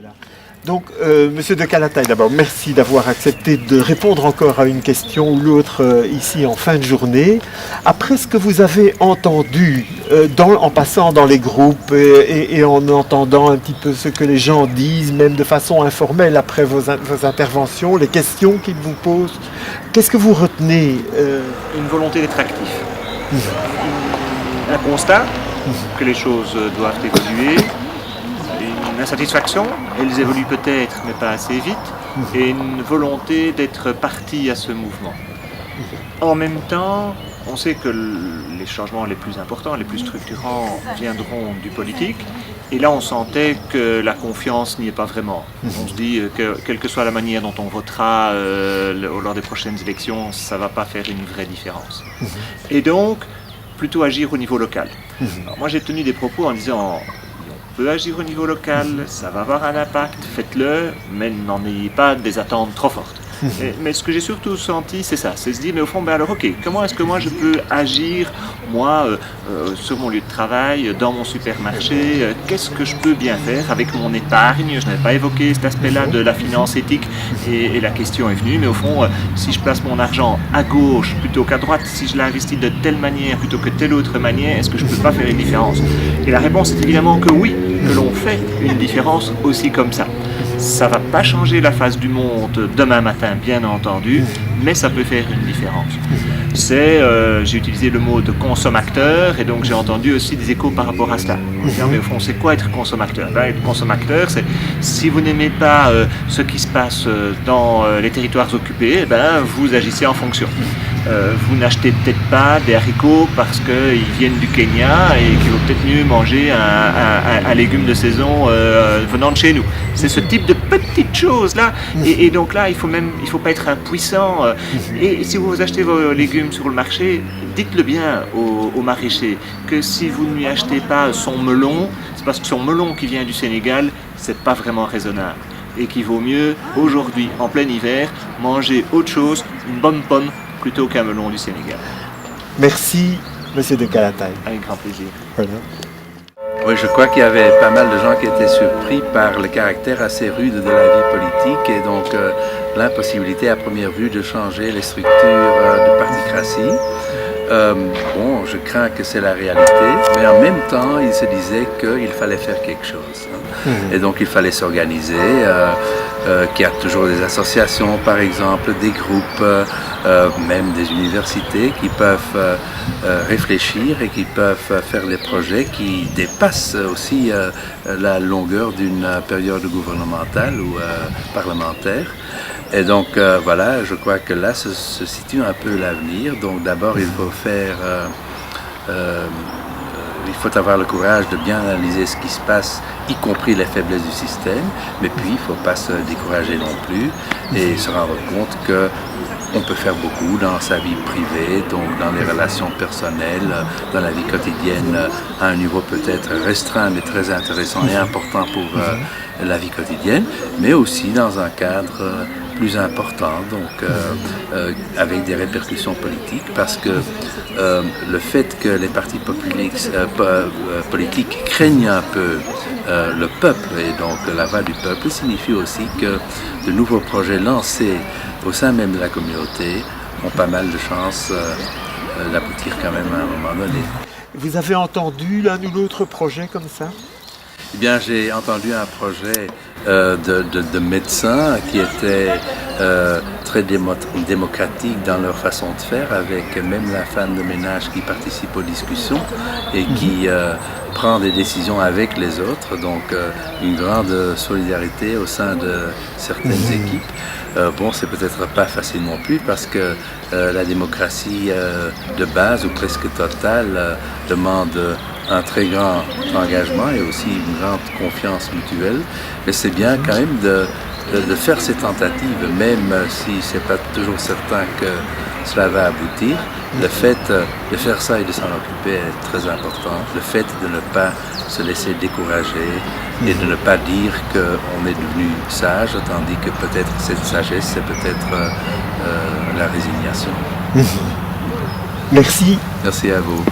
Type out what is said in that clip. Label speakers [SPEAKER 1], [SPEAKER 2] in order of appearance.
[SPEAKER 1] Voilà. Donc, Monsieur de Calataï, d'abord, merci d'avoir accepté de répondre encore à une question ou l'autre ici en fin de journée. Après ce que vous avez entendu en passant dans les groupes et en entendant un petit peu ce que les gens disent, même de façon informelle après vos interventions, les questions qu'ils vous posent, qu'est-ce que vous retenez
[SPEAKER 2] Une volonté d'être actif. Un constat que les choses doivent évoluer. Une insatisfaction, elles évoluent peut-être, mais pas assez vite, et une volonté d'être partie à ce mouvement. En même temps, on sait que les changements les plus importants, les plus structurants viendront du politique, et là on sentait que la confiance n'y est pas vraiment. On se dit que quelle que soit la manière dont on votera lors des prochaines élections, ça ne va pas faire une vraie différence. Et donc, plutôt agir au niveau local. Alors, moi j'ai tenu des propos en disant on peut agir au niveau local, ça va avoir un impact, faites-le, mais n'en ayez pas des attentes trop fortes. Mais ce que j'ai surtout senti, c'est ça, c'est se dire, mais au fond, ben alors ok, comment est-ce que moi je peux agir, moi, sur mon lieu de travail, dans mon supermarché, qu'est-ce que je peux bien faire avec mon épargne? Je n'avais pas évoqué cet aspect-là de la finance éthique, et la question est venue, mais au fond, si je place mon argent à gauche plutôt qu'à droite, si je l'investis de telle manière plutôt que telle autre manière, est-ce que je ne peux pas faire une différence? Et la réponse est évidemment que oui, que l'on fait une différence aussi comme ça. Ça ne va pas changer la face du monde demain matin, bien entendu, mais ça peut faire une différence. J'ai utilisé le mot de consommateur, et donc j'ai entendu aussi des échos par rapport à cela. Mais au fond, c'est quoi être consommateur? Être consommateur, c'est si vous n'aimez pas ce qui se passe dans les territoires occupés, vous agissez en fonction. Vous n'achetez peut-être pas des haricots parce qu'ils viennent du Kenya et qu'il vaut peut-être mieux manger un légume de saison venant de chez nous. C'est ce type de petites choses là, et donc là il faut pas être impuissant. Et si vous achetez vos légumes sur le marché, dites-le bien au maraîcher que si vous ne lui achetez pas son melon, c'est parce que son melon qui vient du Sénégal, c'est pas vraiment raisonnable. Et qu'il vaut mieux aujourd'hui, en plein hiver, manger autre chose, une bonne pomme, plutôt qu'un melon du Sénégal.
[SPEAKER 1] Merci, Monsieur de Calataï.
[SPEAKER 2] Avec grand plaisir.
[SPEAKER 1] Voilà.
[SPEAKER 3] Oui, je crois qu'il y avait pas mal de gens qui étaient surpris par le caractère assez rude de la vie politique et donc l'impossibilité à première vue de changer les structures de particratie. Bon, je crains que c'est la réalité, mais en même temps, il se disait qu'il fallait faire quelque chose. Et donc, il fallait s'organiser, qu'il y a toujours des associations, par exemple, des groupes, même des universités qui peuvent réfléchir et qui peuvent faire des projets qui dépassent aussi la longueur d'une période gouvernementale ou parlementaire. Et donc voilà, je crois que là se situe un peu l'avenir. Donc d'abord il faut il faut avoir le courage de bien analyser ce qui se passe, y compris les faiblesses du système, mais puis il ne faut pas se décourager non plus et se rendre compte que on peut faire beaucoup dans sa vie privée, donc dans les relations personnelles, dans la vie quotidienne, à un niveau peut-être restreint, mais très intéressant et important pour la vie quotidienne, mais aussi dans un cadre plus important, donc avec des répercussions politiques, parce que le fait que les partis politiques craignent un peu le peuple et donc la voix du peuple signifie aussi que de nouveaux projets lancés au sein même de la communauté ont pas mal de chances d'aboutir quand même à un moment donné.
[SPEAKER 1] Vous avez entendu l'un ou l'autre projet comme ça?
[SPEAKER 3] Eh bien, j'ai entendu un projet de médecins qui était très démocratique dans leur façon de faire, avec même la femme de ménage qui participe aux discussions et qui prend des décisions avec les autres, donc une grande solidarité au sein de certaines équipes. Bon, c'est peut-être pas facile non plus parce que la démocratie de base ou presque totale demande un très grand engagement et aussi une grande confiance mutuelle. Mais c'est bien quand même de faire ces tentatives, même si c'est pas toujours certain que cela va aboutir. Le fait de faire ça et de s'en occuper est très important. Le fait de ne pas se laisser décourager et de ne pas dire qu'on est devenu sage, tandis que peut-être cette sagesse, c'est peut-être la résignation.
[SPEAKER 1] Merci.
[SPEAKER 3] Merci à vous.